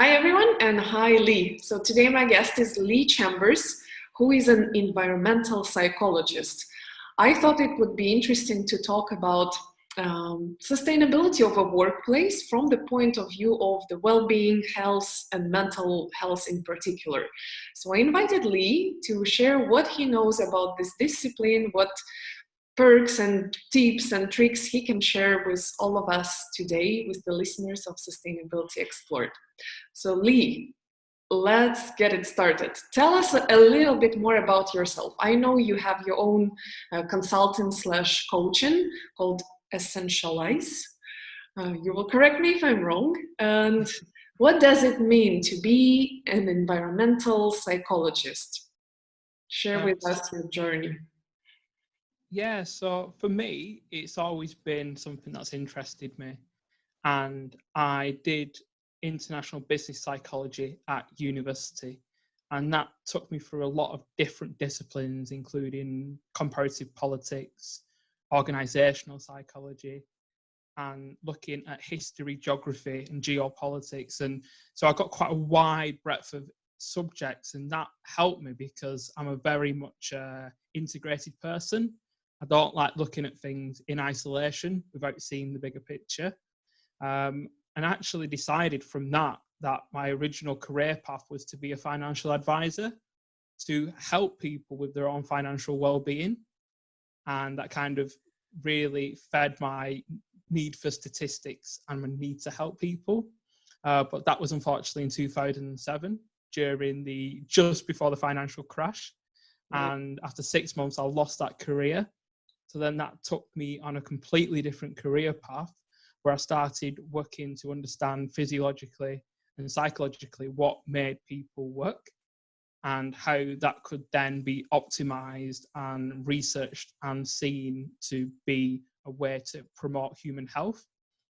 Hi everyone, and hi Lee. So today my guest is Lee Chambers, who is an environmental psychologist. I thought it would be interesting to talk about sustainability of a workplace from the point of view of the well-being, health, and mental health in particular. So I invited Lee to share what he knows about this discipline, what perks and tips and tricks he can share with all of us today, with the listeners of Sustainability Explored. So Lee, let's get it started. Tell us a little bit more about yourself. I know you have your own consultant slash coaching called Essentialize. You will correct me if I'm wrong. And what does it mean to be an environmental psychologist? Share with us your journey. Yeah, so for me, it's always been something that's interested me. And I did international business psychology at university. And that took me through a lot of different disciplines, including comparative politics, organizational psychology, and looking at history, geography, and geopolitics. And so I got quite a wide breadth of subjects, and that helped me because I'm a very much integrated person. I don't like looking at things in isolation without seeing the bigger picture. And actually decided from that my original career path was to be a financial advisor to help people with their own financial well-being. And that kind of really fed my need for statistics and my need to help people. But that was unfortunately in 2007 just before the financial crash. And after 6 months, I lost that career. So then that took me on a completely different career path where I started working to understand physiologically and psychologically what made people work and how that could then be optimized and researched and seen to be a way to promote human health.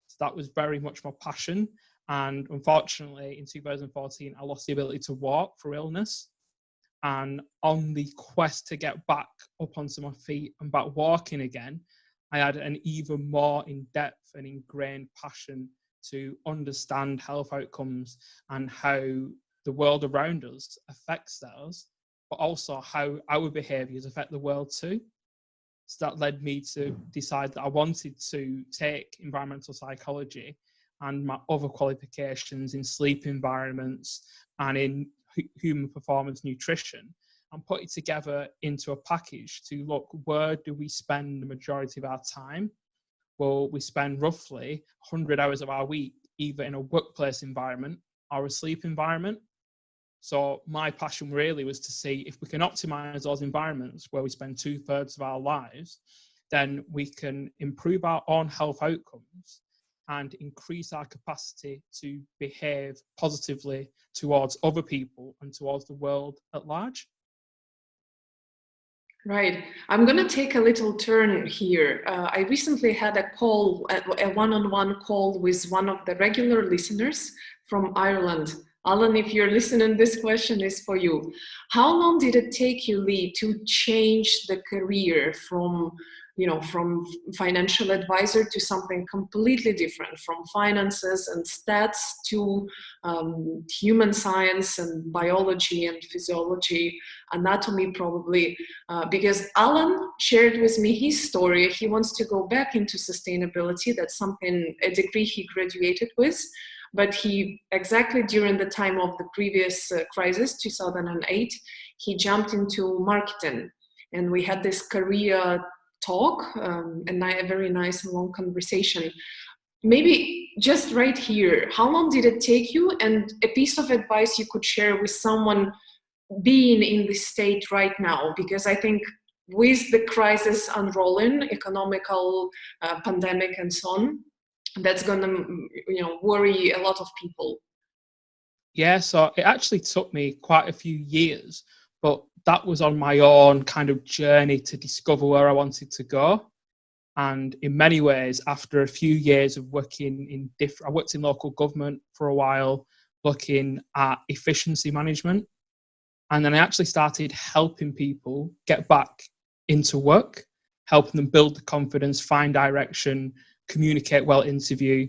So that was very much my passion. And unfortunately, in 2014, I lost the ability to walk through illness. And on the quest to get back up onto my feet and back walking again, I had an even more in-depth and ingrained passion to understand health outcomes and how the world around us affects those, but also how our behaviours affect the world too. So that led me to decide that I wanted to take environmental psychology and my other qualifications in sleep environments and in human performance nutrition and put it together into a package to look, where do we spend the majority of our time? Well, we spend roughly 100 hours of our week either in a workplace environment or a sleep environment. So my passion really was to see if we can optimize those environments where we spend 2/3 of our lives, then we can improve our own health outcomes and increase our capacity to behave positively towards other people and towards the world at large. Right. I'm going to take a little turn here. I recently had a one-on-one call with one of the regular listeners from Ireland. Alan, if you're listening, this question is for you. How long did it take you, Lee, to change the career from financial advisor to something completely different, from finances and stats to human science and biology and physiology, anatomy probably? Because Alan shared with me his story. He wants to go back into sustainability. That's a degree he graduated with. But he, exactly during the time of the previous crisis, 2008, he jumped into marketing. And we had this career talk, and a very nice and long conversation. Maybe just right here, how long did it take you? And a piece of advice you could share with someone being in this state right now? Because I think with the crisis unrolling, economical, pandemic and so on, that's going to worry a lot of people. Yeah, so it actually took me quite a few years, but that was on my own kind of journey to discover where I wanted to go. And in many ways, after a few years of working I worked in local government for a while, looking at efficiency management. And then I actually started helping people get back into work, helping them build the confidence, find direction, communicate well, interview.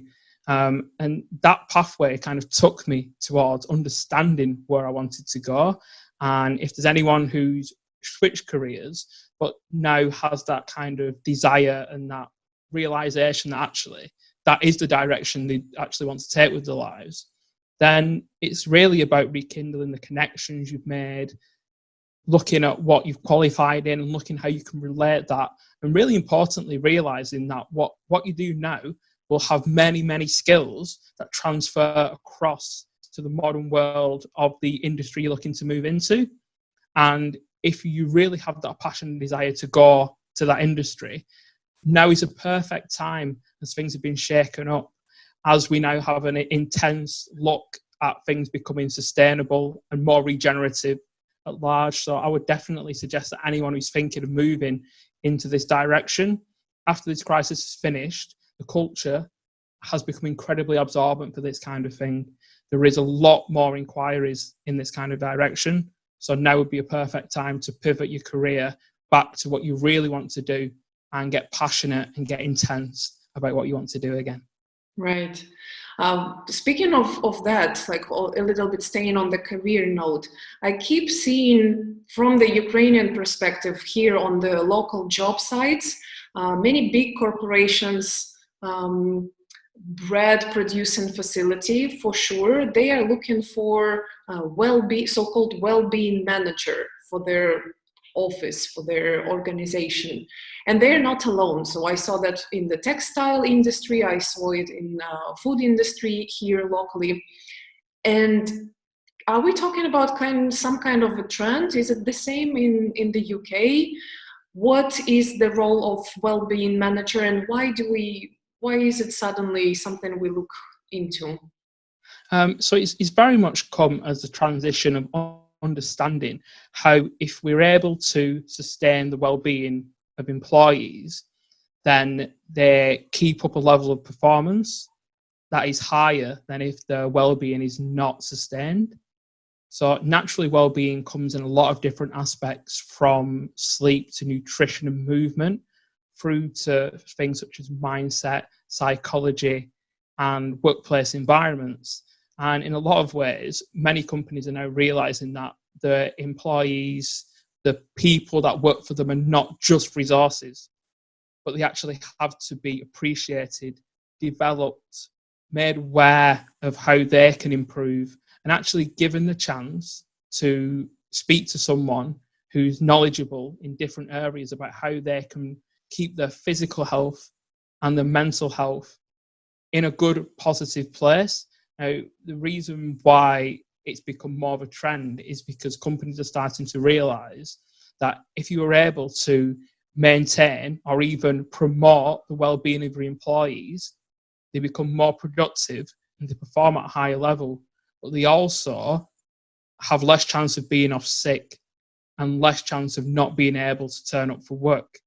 And that pathway kind of took me towards understanding where I wanted to go. And if there's anyone who's switched careers, but now has that kind of desire and that realization that actually that is the direction they actually want to take with their lives, then it's really about rekindling the connections you've made, looking at what you've qualified in and looking how you can relate that. And really importantly, realizing that what you do now will have many, many skills that transfer across to the modern world of the industry you're looking to move into. And if you really have that passion and desire to go to that industry, now is a perfect time as things have been shaken up, as we now have an intense look at things becoming sustainable and more regenerative at large. So I would definitely suggest that anyone who's thinking of moving into this direction, after this crisis is finished, the culture has become incredibly absorbent for this kind of thing. There is a lot more inquiries in this kind of direction. So now would be a perfect time to pivot your career back to what you really want to do and get passionate and get intense about what you want to do again. Right. Speaking of that, like a little bit staying on the career note, I keep seeing from the Ukrainian perspective here on the local job sites, many big corporations, bread producing facility for sure, they are looking for so-called well-being manager for their office, for their organization. And they're not alone. So I saw that in the textile industry, I saw it in food industry here locally. And are we talking about some kind of a trend? Is it the same in the UK? What is the role of well-being manager, and why is it suddenly something we look into? So it's very much come as a transition of understanding how if we're able to sustain the well-being of employees, then they keep up a level of performance that is higher than if their well-being is not sustained. So naturally, well-being comes in a lot of different aspects, from sleep to nutrition and movement, through to things such as mindset, psychology, and workplace environments. And in a lot of ways, many companies are now realizing that the employees, the people that work for them, are not just resources, but they actually have to be appreciated, developed, made aware of how they can improve, and actually given the chance to speak to someone who's knowledgeable in different areas about how they can keep their physical health and their mental health in a good, positive place. Now, the reason why it's become more of a trend is because companies are starting to realize that if you are able to maintain or even promote the well-being of your employees, they become more productive and they perform at a higher level, but they also have less chance of being off sick and less chance of not being able to turn up for work.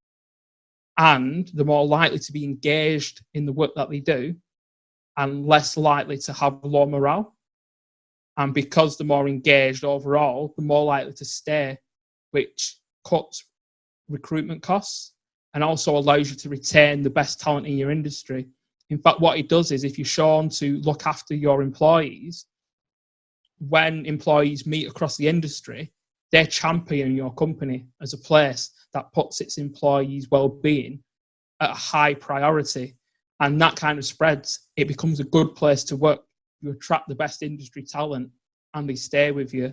And they're more likely to be engaged in the work that they do and less likely to have low morale. And because they're more engaged overall, they're more likely to stay, which cuts recruitment costs and also allows you to retain the best talent in your industry. In fact, what it does is if you're shown to look after your employees, when employees meet across the industry, they champion your company as a place that puts its employees' well-being at a high priority. And that kind of spreads. It becomes a good place to work. You attract the best industry talent and they stay with you.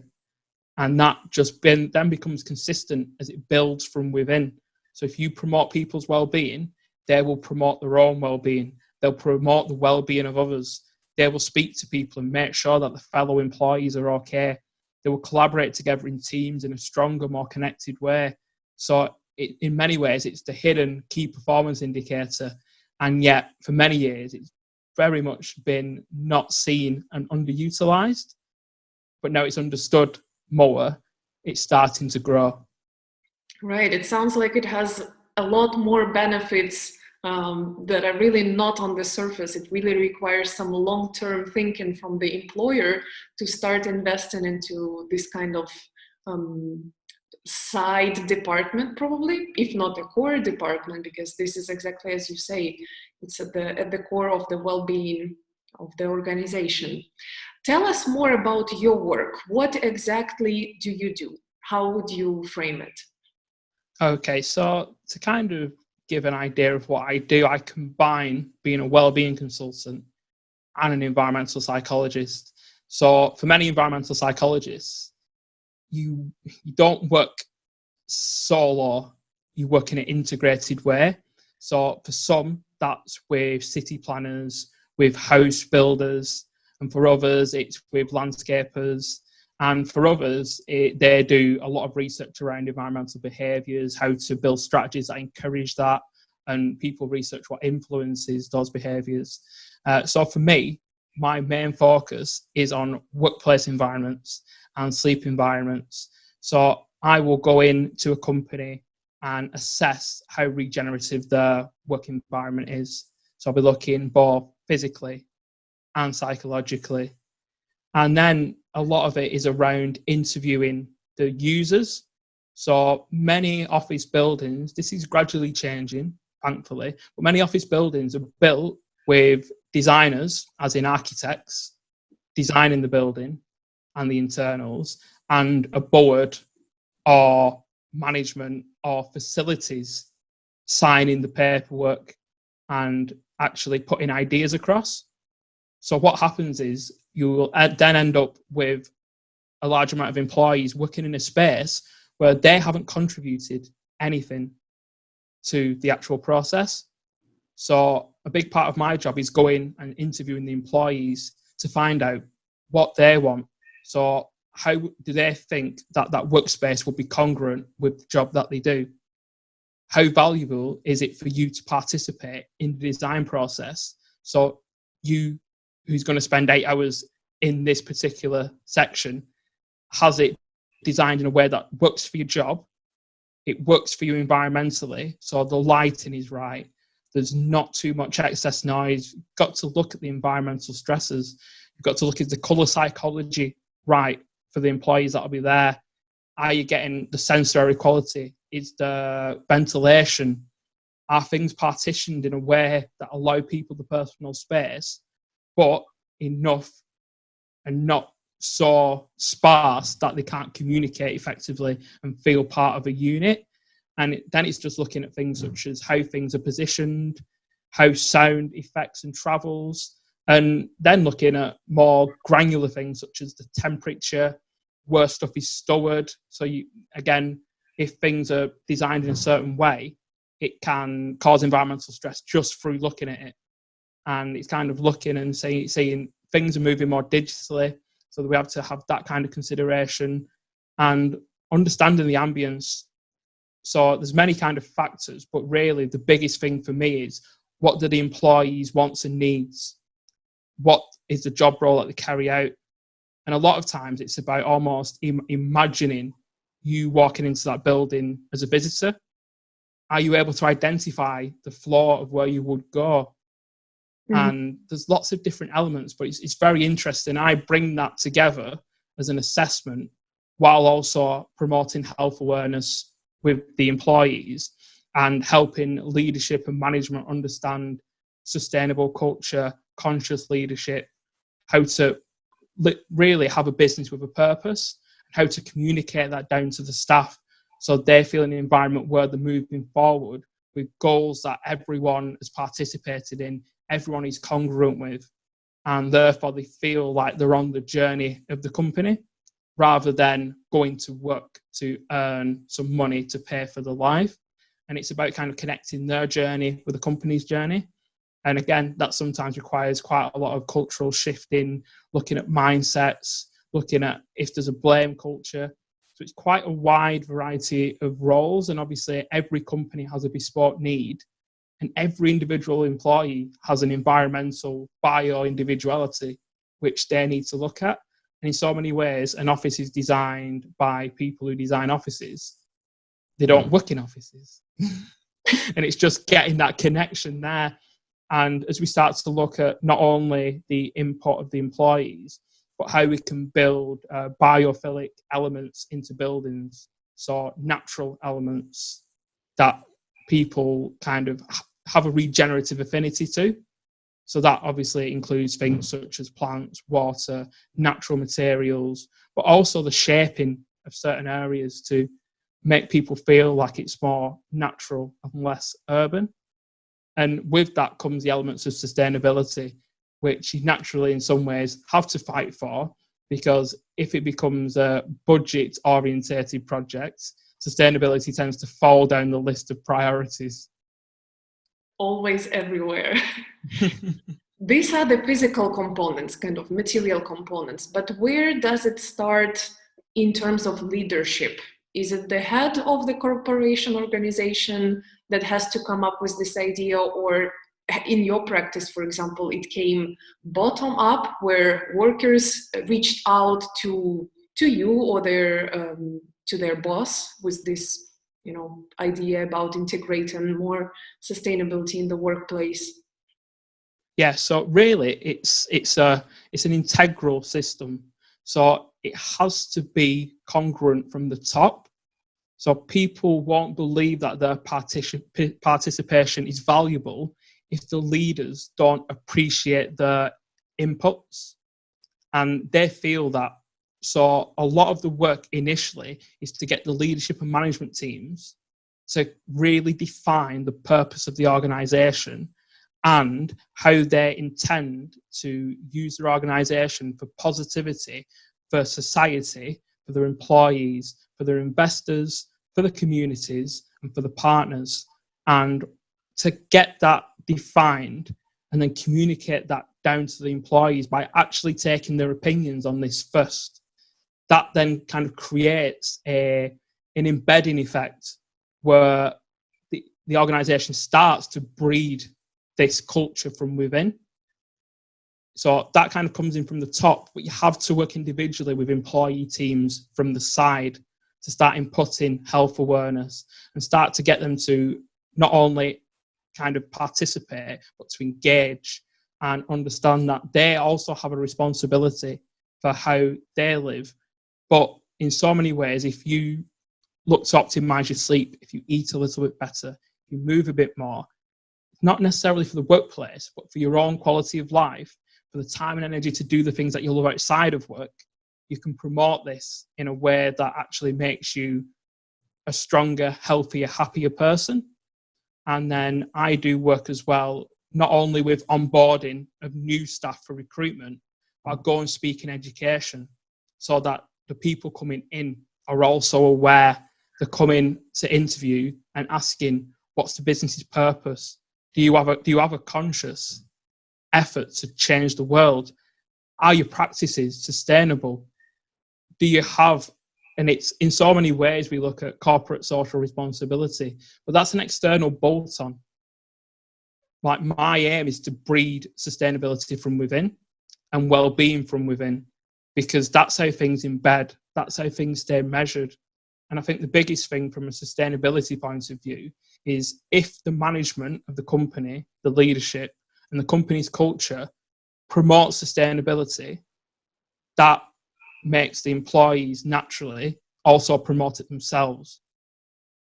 And that just then becomes consistent as it builds from within. So if you promote people's well-being, they will promote their own well-being. They'll promote the well-being of others. They will speak to people and make sure that the fellow employees are okay. They will collaborate together in teams in a stronger, more connected way. So in many ways, it's the hidden key performance indicator. And yet, for many years, it's very much been not seen and underutilized. But now it's understood more. It's starting to grow. Right. It sounds like it has a lot more benefits that are really not on the surface. It really requires some long-term thinking from the employer to start investing into this kind of side department, probably, if not a core department, because this is exactly as you say, it's at the core of the well-being of the organization. Tell us more about your work. What exactly do you do? How would you frame it? Okay, so to kind of give an idea of what I do, I combine being a wellbeing consultant and an environmental psychologist. So for many environmental psychologists, you don't work solo, you work in an integrated way. So for some, that's with city planners, with house builders, and for others, it's with landscapers. And for others, they do a lot of research around environmental behaviours, how to build strategies that encourage that, and people research what influences those behaviours. So for me, my main focus is on workplace environments and sleep environments. So I will go into a company and assess how regenerative their work environment is. So I'll be looking both physically and psychologically. And then a lot of it is around interviewing the users. So many office buildings, this is gradually changing, thankfully, but many office buildings are built with designers, as in architects, designing the building and the internals, and a board or management or facilities signing the paperwork and actually putting ideas across. So what happens is you will then end up with a large amount of employees working in a space where they haven't contributed anything to the actual process. So a big part of my job is going and interviewing the employees to find out what they want. So how do they think that that workspace will be congruent with the job that they do? How valuable is it for you to participate in the design process? So you, who's going to spend 8 hours in this particular section, has it designed in a way that works for your job, it works for you environmentally, so the lighting is right, there's not too much excess noise. You've got to look at the environmental stresses, you've got to look at the colour psychology right for the employees that'll be there. Are you getting the sensory quality? Is the ventilation? Are things partitioned in a way that allow people the personal space, but enough and not so sparse that they can't communicate effectively and feel part of a unit? And then it's just looking at things such as how things are positioned, how sound affects and travels, and then looking at more granular things such as the temperature, where stuff is stored. So you, again, if things are designed in a certain way, it can cause environmental stress just through looking at it. And it's kind of looking and seeing things are moving more digitally, so that we have to have that kind of consideration and understanding the ambience. So there's many kind of factors, but really the biggest thing for me is, what do the employees' wants and needs? What is the job role that they carry out? And a lot of times it's about almost imagining you walking into that building as a visitor. Are you able to identify the floor of where you would go? And there's lots of different elements, but it's very interesting. I bring that together as an assessment while also promoting health awareness with the employees and helping leadership and management understand sustainable culture, conscious leadership, how to really have a business with a purpose, and how to communicate that down to the staff so they feel in an environment where they're moving forward with goals that everyone has participated in, everyone is congruent with, and therefore they feel like they're on the journey of the company rather than going to work to earn some money to pay for their life. And it's about kind of connecting their journey with the company's journey. And again, that sometimes requires quite a lot of cultural shifting, looking at mindsets, looking at if there's a blame culture. So it's quite a wide variety of roles. And obviously every company has a bespoke need, and every individual employee has an environmental bio-individuality, which they need to look at. And in so many ways, an office is designed by people who design offices. They don't work in offices. And it's just getting that connection there. And as we start to look at not only the input of the employees, but how we can build biophilic elements into buildings, so natural elements that people kind of have a regenerative affinity to. So that obviously includes things such as plants, water, natural materials, but also the shaping of certain areas to make people feel like it's more natural and less urban. And with that comes the elements of sustainability, which you naturally, in some ways, have to fight for, because if it becomes a budget-orientated project, sustainability tends to fall down the list of priorities. Always everywhere. These are the physical components, kind of material components, but where does it start in terms of leadership? Is it the head of the corporation organization that has to come up with this idea, or in your practice, for example, it came bottom up, where workers reached out to you or to their boss with this, idea about integrating more sustainability in the workplace? Yeah, so really it's an integral system. So it has to be congruent from the top. So people won't believe that their participation is valuable if the leaders don't appreciate their inputs. And they feel that. So a lot of the work initially is to get the leadership and management teams to really define the purpose of the organization and how they intend to use their organisation for positivity, for society, for their employees, for their investors, for the communities, and for the partners. And to get that defined and then communicate that down to the employees by actually taking their opinions on this first, that then kind of creates an embedding effect where the organisation starts to breed this culture from within. So that kind of comes in from the top, but you have to work individually with employee teams from the side to start inputting health awareness and start to get them to not only kind of participate, but to engage and understand that they also have a responsibility for how they live. But in so many ways, if you look to optimize your sleep, if you eat a little bit better, if you move a bit more, not necessarily for the workplace, but for your own quality of life, for the time and energy to do the things that you love outside of work, you can promote this in a way that actually makes you a stronger, healthier, happier person. And then I do work as well, not only with onboarding of new staff for recruitment, but I go and speak in education so that the people coming in are also aware. They're coming to interview and asking, what's the business's purpose? Do you have a conscious effort to change the world? Are your practices sustainable? Do you have, and it's in so many ways we look at corporate social responsibility, but that's an external bolt-on. Like my aim is to breed sustainability from within and well-being from within, because that's how things embed, that's how things stay measured. And I think the biggest thing from a sustainability point of view is if the management of the company, the leadership, and the company's culture promotes sustainability, that makes the employees naturally also promote it themselves.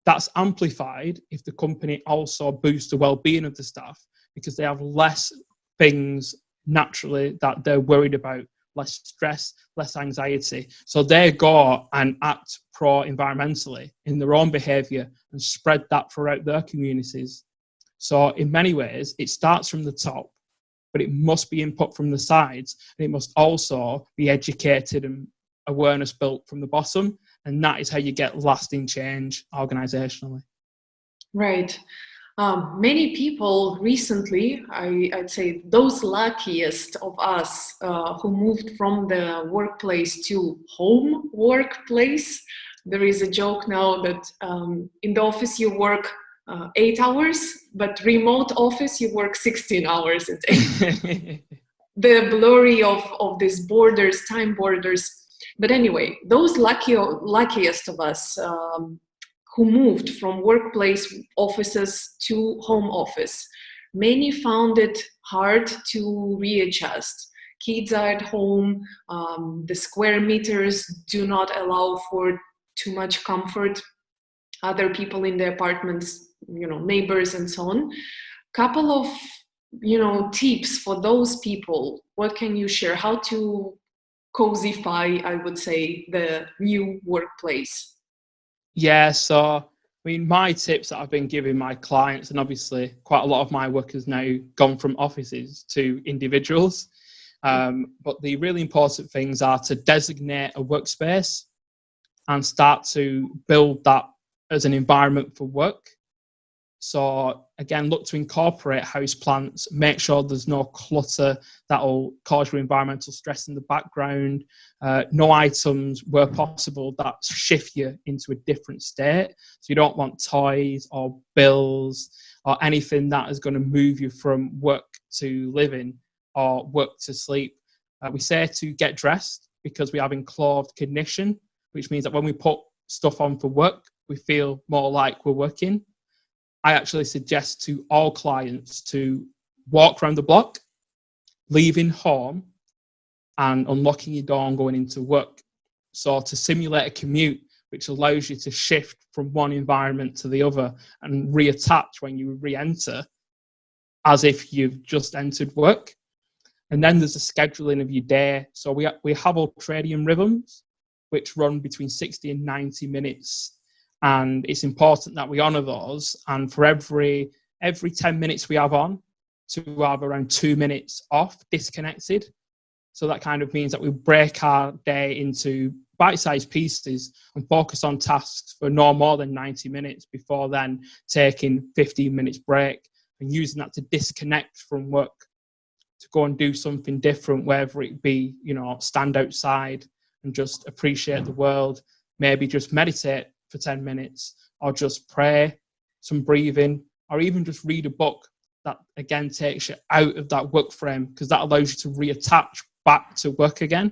That's amplified if the company also boosts the well-being of the staff, because they have less things naturally that they're worried about, less stress, less anxiety. So they go and act pro-environmentally in their own behaviour and spread that throughout their communities. So in many ways, it starts from the top, but it must be input from the sides, and it must also be educated and awareness built from the bottom. And that is how you get lasting change organisationally. Right. Many people recently, I'd say those luckiest of us who moved from the workplace to home workplace, there is a joke now that in the office you work 8 hours, but remote office you work 16 hours a day. The blurry of these borders, time borders. But anyway, those luckiest of us who moved from workplace offices to home office, many found it hard to readjust. Kids are at home, the square meters do not allow for too much comfort, other people in the apartments, neighbors and so on. Couple of tips for those people? What can you share? How to cozify, I would say, the new workplace? Yeah, so I mean, my tips that I've been giving my clients, and obviously quite a lot of my work has now gone from offices to individuals. But the really important things are to designate a workspace and start to build that as an environment for work. So again, look to incorporate house plants, make sure there's no clutter that will cause your environmental stress in the background, no items where possible that shift you into a different state. So you don't want toys or bills or anything that is going to move you from work to living or work to sleep. We say to get dressed because we have enclosed cognition, which means that when we put stuff on for work, we feel more like we're working. I actually suggest to all clients to walk around the block, leaving home and unlocking your door and going into work. So to simulate a commute, which allows you to shift from one environment to the other and reattach when you re-enter as if you've just entered work. And then there's a scheduling of your day. So we have ultradian rhythms, which run between 60 and 90 minutes. And it's important that we honour those. And for every 10 minutes we have on, to have around 2 minutes off, disconnected. So that kind of means that we break our day into bite-sized pieces and focus on tasks for no more than 90 minutes before then taking 15 minutes break and using that to disconnect from work, to go and do something different, whether it be, stand outside and just appreciate the world, maybe just meditate for 10 minutes, or just pray, some breathing, or even just read a book that, again, takes you out of that work frame, because that allows you to reattach back to work again,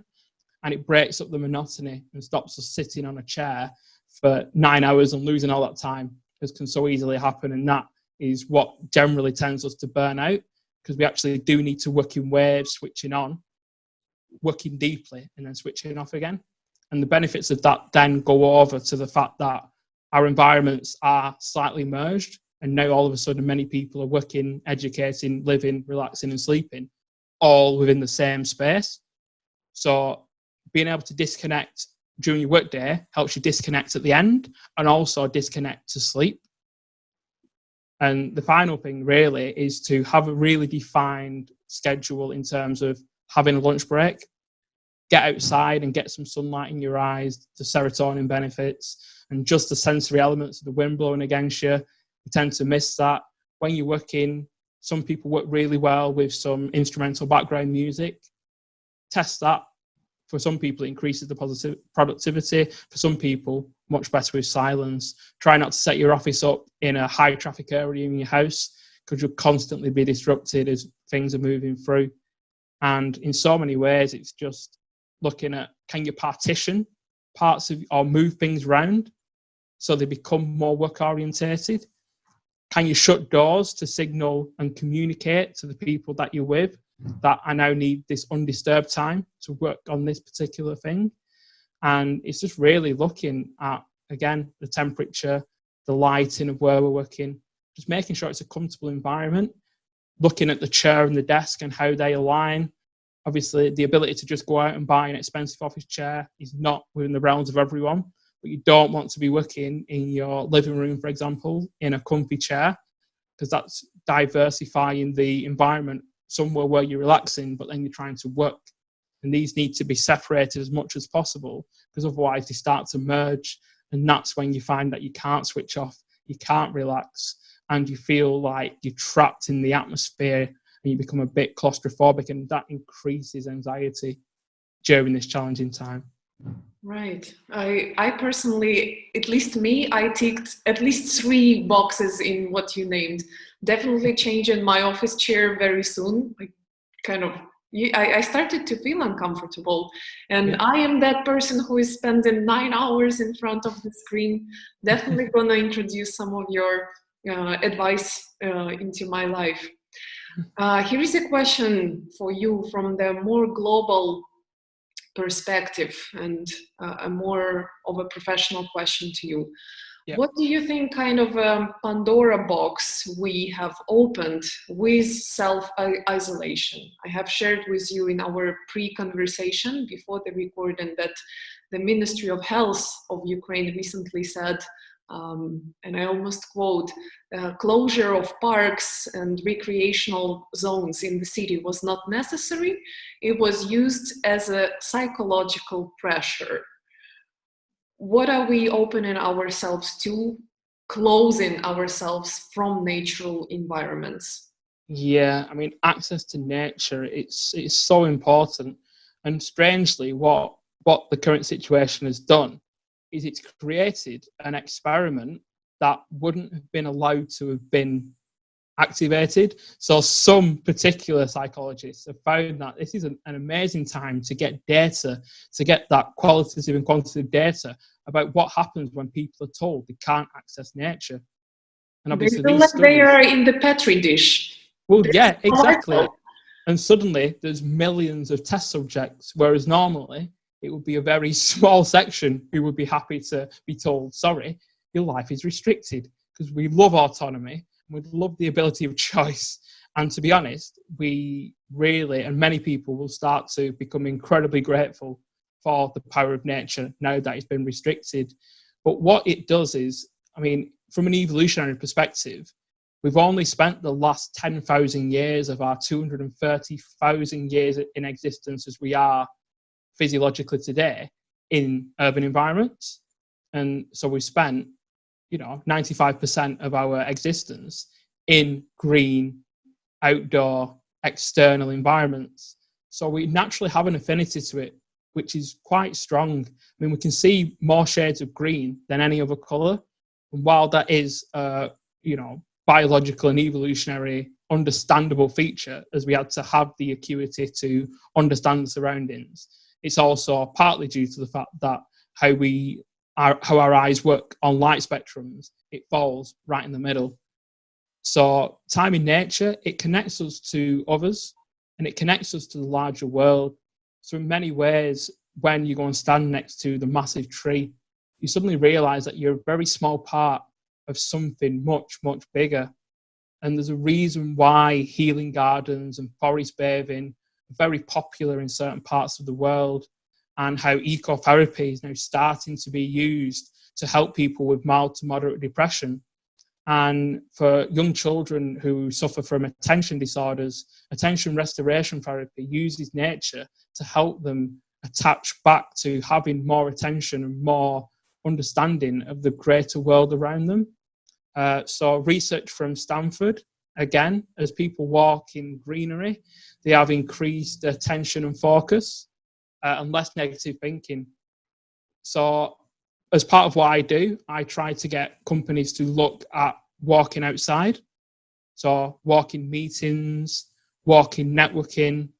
and it breaks up the monotony and stops us sitting on a chair for 9 hours and losing all that time, as can so easily happen. And that is what generally tends us to burn out, because we actually do need to work in waves, switching on, working deeply, and then switching off again. And the benefits of that then go over to the fact that our environments are slightly merged. And now all of a sudden, many people are working, educating, living, relaxing and sleeping all within the same space. So being able to disconnect during your workday helps you disconnect at the end and also disconnect to sleep. And the final thing really is to have a really defined schedule in terms of having a lunch break. Get outside and get some sunlight in your eyes, the serotonin benefits, and just the sensory elements of the wind blowing against you. You tend to miss that. When you're working, some people work really well with some instrumental background music. Test that. For some people, it increases the productivity. For some people, much better with silence. Try not to set your office up in a high traffic area in your house, because you'll constantly be disrupted as things are moving through. And in so many ways, it's just looking at, can you partition parts of or move things around so they become more work orientated? Can you shut doors to signal and communicate to the people that you're with that I now need this undisturbed time to work on this particular thing? And it's just really looking at, again, the temperature, the lighting of where we're working, just making sure it's a comfortable environment, looking at the chair and the desk and how they align. Obviously, the ability to just go out and buy an expensive office chair is not within the realms of everyone, but you don't want to be working in your living room, for example, in a comfy chair, because that's diversifying the environment somewhere where you're relaxing, but then you're trying to work. And these need to be separated as much as possible, because otherwise they start to merge. And that's when you find that you can't switch off, you can't relax, and you feel like you're trapped in the atmosphere, and you become a bit claustrophobic, and that increases anxiety during this challenging time. Right. I personally, at least me, I ticked at least 3 boxes in what you named. Definitely changing my office chair very soon. I started to feel uncomfortable, and Yeah. I am that person who is spending 9 hours in front of the screen. Definitely gonna introduce some of your advice into my life. Here is a question for you from the more global perspective, and a more of a professional question to you. Yeah. What do you think kind of Pandora box we have opened with self-isolation? I have shared with you in our pre-conversation before the recording that the Ministry of Health of Ukraine recently said, and I almost quote, closure of parks and recreational zones in the city was not necessary. It was used as a psychological pressure. What are we opening ourselves to, closing ourselves from natural environments? Yeah, I mean, access to nature, it's so important. And strangely, what the current situation has done is it's created an experiment that wouldn't have been allowed to have been activated. So some particular psychologists have found that this is an amazing time to get data, to get that qualitative and quantitative data about what happens when people are told they can't access nature. And They obviously feel these like they studies, are in the petri dish. well, They're yeah, exactly. survival. And suddenly there's millions of test subjects, whereas normally it would be a very small section who would be happy to be told, sorry, your life is restricted, because we love autonomy and we love the ability of choice. And to be honest, we really, and many people will start to become incredibly grateful for the power of nature now that it's been restricted. But what it does is, I mean, from an evolutionary perspective, we've only spent the last 10,000 years of our 230,000 years in existence as we are physiologically today in urban environments. And so we've spent, 95% of our existence in green, outdoor, external environments. So we naturally have an affinity to it, which is quite strong. I mean, we can see more shades of green than any other colour. And while that is, biological and evolutionary understandable feature, as we had to have the acuity to understand the surroundings, it's also partly due to the fact that how our eyes work on light spectrums, it falls right in the middle. So time in nature, it connects us to others and it connects us to the larger world. So in many ways, when you go and stand next to the massive tree, you suddenly realize that you're a very small part of something much, much bigger. And there's a reason why healing gardens and forest bathing are very popular in certain parts of the world, and how ecotherapy is now starting to be used to help people with mild to moderate depression. And for young children who suffer from attention disorders, attention restoration therapy uses nature to help them attach back to having more attention and more understanding of the greater world around them. So research from Stanford, again, as people walk in greenery, they have increased attention and focus and less negative thinking. So as part of what I do, I try to get companies to look at walking outside. So walking meetings, walking networking,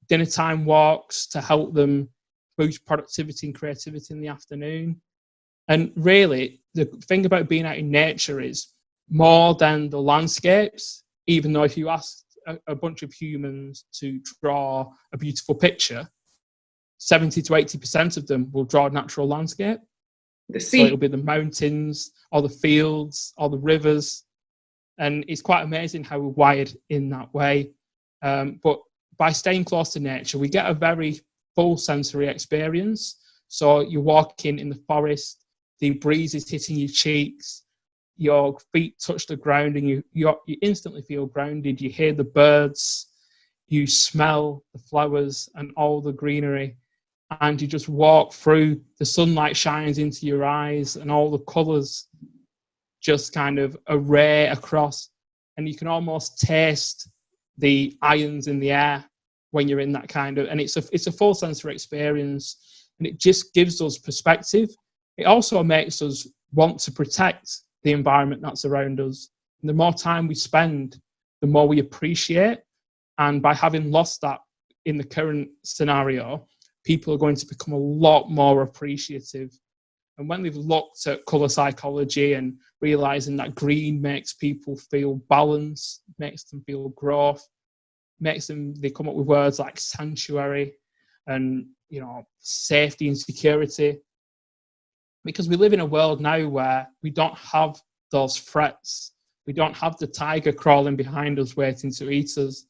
dinner time walks to help them boost productivity and creativity in the afternoon. And really, the thing about being out in nature is more than the landscapes, even though if you ask a bunch of humans to draw a beautiful picture, 70 to 80% of them will draw a natural landscape. The So it'll sea. be the mountains or the fields or the rivers. And it's quite amazing how we're wired in that way. But by staying close to nature, we get a very full sensory experience. So you're walking in the forest, the breeze is hitting your cheeks, your feet touch the ground, and you instantly feel grounded. You hear the birds, you smell the flowers and all the greenery, and you just walk through. The sunlight shines into your eyes, and all the colours just kind of array across, and you can almost taste the ions in the air when you're in that kind of, and it's a full sensory experience, and it just gives us perspective. It also makes us want to protect the environment that's around us. And the more time we spend, the more we appreciate. And by having lost that in the current scenario, people are going to become a lot more appreciative. And when they've looked at colour psychology and realising that green makes people feel balance, makes them feel growth, they come up with words like sanctuary and, safety and security. because we live in a world now where we don't have those threats. We don't have the tiger crawling behind us waiting to eat us.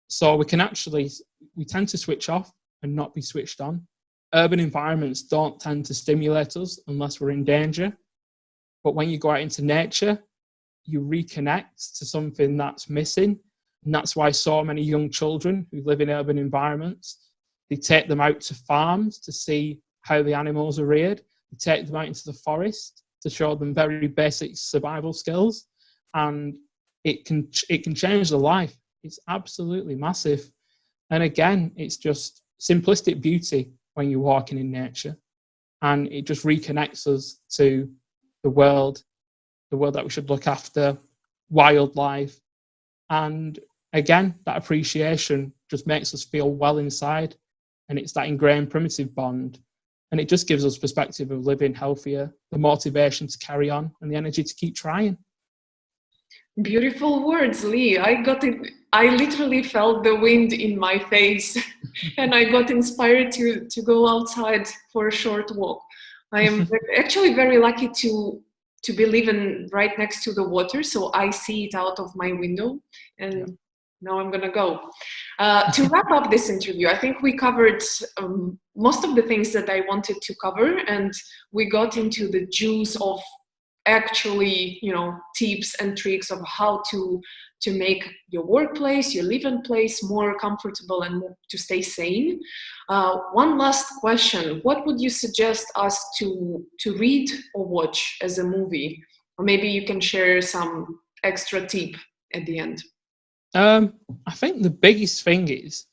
So we tend to switch off and not be switched on. Urban environments don't tend to stimulate us unless we're in danger. But when you go out into nature, you reconnect to something that's missing. And that's why so many young children who live in urban environments, they take them out to farms to see how the animals are reared. They take them out into the forest to show them very basic survival skills. And it can change their life. It's absolutely massive. And again, it's just simplistic beauty when you're walking in nature. And it just reconnects us to the world that we should look after, wildlife. And again, that appreciation just makes us feel well inside. And it's that ingrained primitive bond. And it just gives us perspective of living healthier, the motivation to carry on, and the energy to keep trying. Beautiful words, Lee. I got it. I literally felt the wind in my face and I got inspired to go outside for a short walk. I am actually very lucky to be living right next to the water, so I see it out of my window, and now I'm gonna go. To wrap up this interview, I think we covered most of the things that I wanted to cover, and we got into the juice of actually, tips and tricks of how to make your workplace, your living place more comfortable and to stay sane. One last question: what would you suggest us to read or watch as a movie? Or maybe you can share some extra tip at the end. I think the biggest thing is,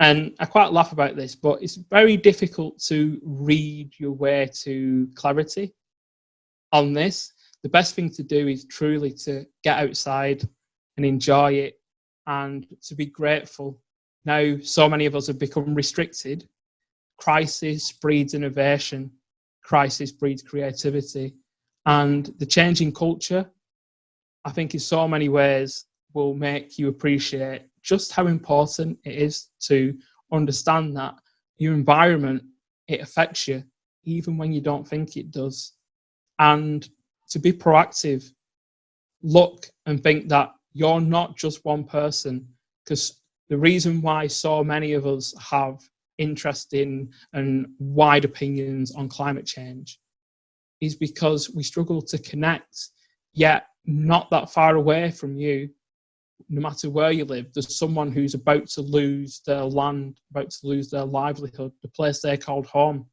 and I quite laugh about this, but it's very difficult to read your way to clarity on this. The best thing to do is truly to get outside and enjoy it, and to be grateful. Now, so many of us have become restricted. Crisis breeds innovation. Crisis breeds creativity. And the changing culture, I think in so many ways, will make you appreciate just how important it is to understand that your environment, it affects you, even when you don't think it does. And to be proactive, look and think that you're not just one person, because the reason why so many of us have interest in and wide opinions on climate change is because we struggle to connect, yet not that far away from you, no matter where you live, there's someone who's about to lose their land, about to lose their livelihood, the place they called home,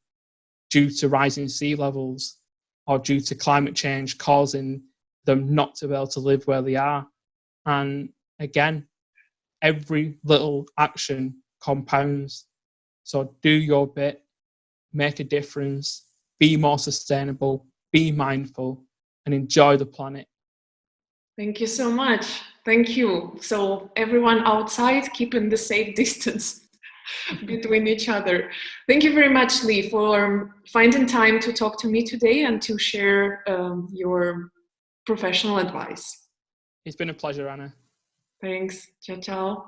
due to rising sea levels or due to climate change causing them not to be able to live where they are. And again, every little action compounds. So do your bit, make a difference, be more sustainable, be mindful, and enjoy the planet. Thank you so much. Thank you. So everyone outside, keeping the safe distance between each other. Thank you very much, Lee, for finding time to talk to me today and to share your professional advice. It's been a pleasure, Anna. Thanks. Ciao, ciao.